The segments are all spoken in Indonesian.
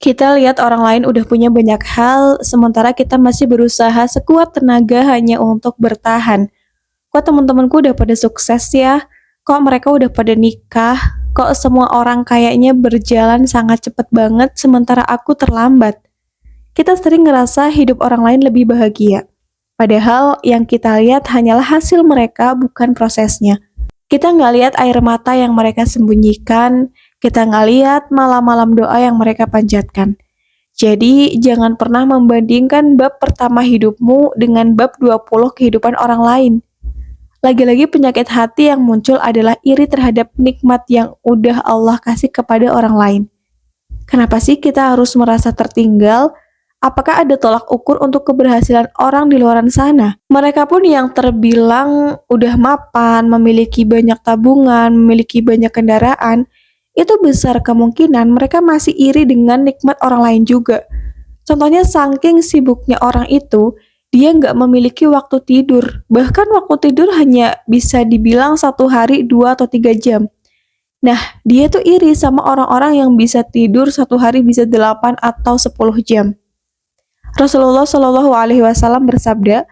Kita lihat orang lain udah punya banyak hal, sementara kita masih berusaha sekuat tenaga hanya untuk bertahan. Kok teman-temanku udah pada sukses ya? Kok mereka udah pada nikah? Kok semua orang kayaknya berjalan sangat cepat banget sementara aku terlambat? Kita sering ngerasa hidup orang lain lebih bahagia. Padahal yang kita lihat hanyalah hasil mereka, bukan prosesnya. Kita nggak lihat air mata yang mereka sembunyikan, kita nggak lihat malam-malam doa yang mereka panjatkan. Jadi, jangan pernah membandingkan bab pertama hidupmu dengan bab 20 kehidupan orang lain. Lagi-lagi penyakit hati yang muncul adalah iri terhadap nikmat yang udah Allah kasih kepada orang lain. Kenapa sih kita harus merasa tertinggal? Apakah ada tolak ukur untuk keberhasilan orang di luar sana? Mereka pun yang terbilang udah mapan, memiliki banyak tabungan, memiliki banyak kendaraan, itu besar kemungkinan mereka masih iri dengan nikmat orang lain juga. Contohnya saking sibuknya orang itu, dia nggak memiliki waktu tidur. Bahkan waktu tidur hanya bisa dibilang 1 hari 2 atau 3 jam. Nah, dia tuh iri sama orang-orang yang bisa tidur 1 hari bisa 8 atau 10 jam. Rasulullah Shallallahu Alaihi Wasallam bersabda,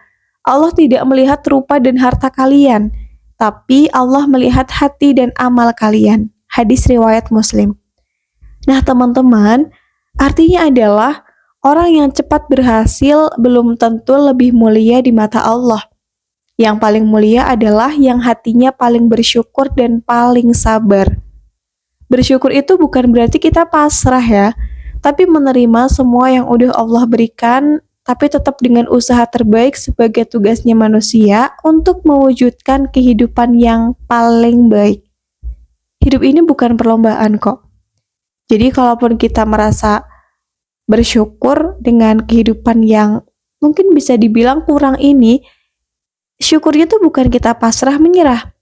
Allah tidak melihat rupa dan harta kalian, tapi Allah melihat hati dan amal kalian. Hadis riwayat Muslim. Nah, teman-teman, artinya adalah orang yang cepat berhasil belum tentu lebih mulia di mata Allah. Yang paling mulia adalah yang hatinya paling bersyukur dan paling sabar. Bersyukur itu bukan berarti kita pasrah ya, tapi menerima semua yang udah Allah berikan, tapi tetap dengan usaha terbaik sebagai tugasnya manusia untuk mewujudkan kehidupan yang paling baik. Hidup ini bukan perlombaan kok. Jadi kalaupun kita merasa bersyukur dengan kehidupan yang mungkin bisa dibilang kurang ini, syukurnya tuh bukan kita pasrah menyerah,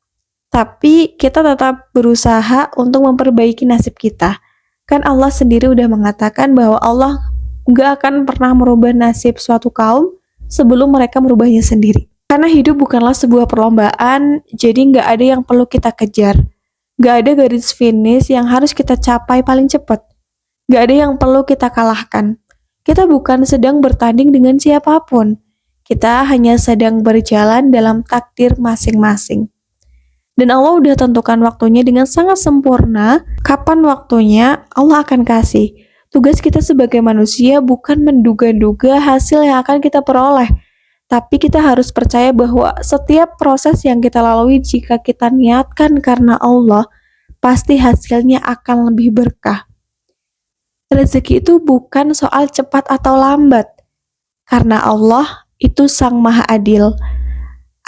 tapi kita tetap berusaha untuk memperbaiki nasib kita. Kan Allah sendiri udah mengatakan bahwa Allah nggak akan pernah merubah nasib suatu kaum sebelum mereka merubahnya sendiri. Karena hidup bukanlah sebuah perlombaan, jadi nggak ada yang perlu kita kejar. Nggak ada garis finish yang harus kita capai paling cepat. Nggak ada yang perlu kita kalahkan. Kita bukan sedang bertanding dengan siapapun. Kita hanya sedang berjalan dalam takdir masing-masing. Dan Allah udah tentukan waktunya dengan sangat sempurna. Kapan waktunya Allah akan kasih. Tugas kita sebagai manusia bukan menduga-duga hasil yang akan kita peroleh. Tapi kita harus percaya bahwa setiap proses yang kita lalui jika kita niatkan karena Allah, pasti hasilnya akan lebih berkah. Rezeki itu bukan soal cepat atau lambat. Karena Allah itu Sang Maha Adil.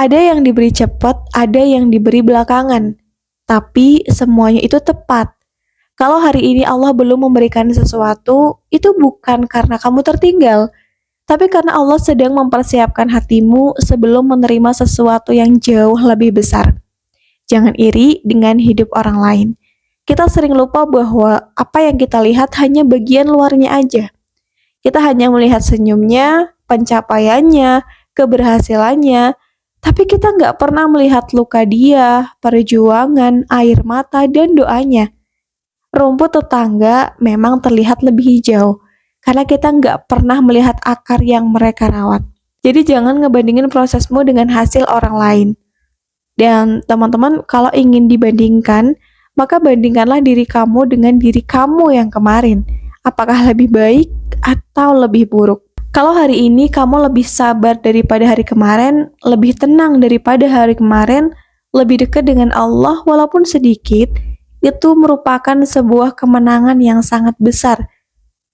Ada yang diberi cepat, ada yang diberi belakangan. Tapi semuanya itu tepat. Kalau hari ini Allah belum memberikan sesuatu, itu bukan karena kamu tertinggal, tapi karena Allah sedang mempersiapkan hatimu sebelum menerima sesuatu yang jauh lebih besar. Jangan iri dengan hidup orang lain. Kita sering lupa bahwa apa yang kita lihat hanya bagian luarnya aja. Kita hanya melihat senyumnya, pencapaiannya, keberhasilannya, tapi kita nggak pernah melihat luka dia, perjuangan, air mata, dan doanya. Rumput tetangga memang terlihat lebih hijau, karena kita nggak pernah melihat akar yang mereka rawat. Jadi jangan ngebandingin prosesmu dengan hasil orang lain. Dan teman-teman, kalau ingin dibandingkan, maka bandingkanlah diri kamu dengan diri kamu yang kemarin. Apakah lebih baik atau lebih buruk? Kalau hari ini kamu lebih sabar daripada hari kemarin, lebih tenang daripada hari kemarin, lebih dekat dengan Allah walaupun sedikit, itu merupakan sebuah kemenangan yang sangat besar.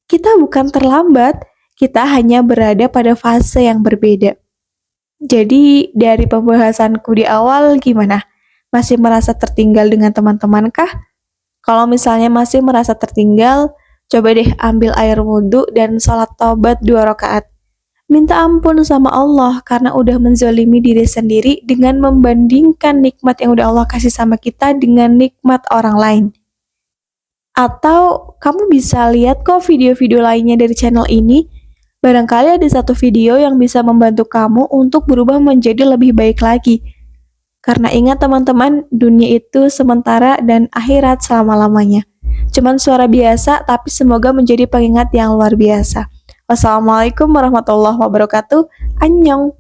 Kita bukan terlambat, kita hanya berada pada fase yang berbeda. Jadi dari pembahasanku di awal gimana? Masih merasa tertinggal dengan teman-teman kah? Kalau misalnya masih merasa tertinggal, coba deh ambil air wudhu dan sholat taubat 2 rakaat. Minta ampun sama Allah karena udah menzalimi diri sendiri dengan membandingkan nikmat yang udah Allah kasih sama kita dengan nikmat orang lain. Atau kamu bisa lihat kok video-video lainnya dari channel ini. Barangkali ada satu video yang bisa membantu kamu untuk berubah menjadi lebih baik lagi. Karena ingat teman-teman, dunia itu sementara dan akhirat selama-lamanya. Cuman suara biasa, tapi semoga menjadi pengingat yang luar biasa. Wassalamualaikum warahmatullahi wabarakatuh. Annyeong.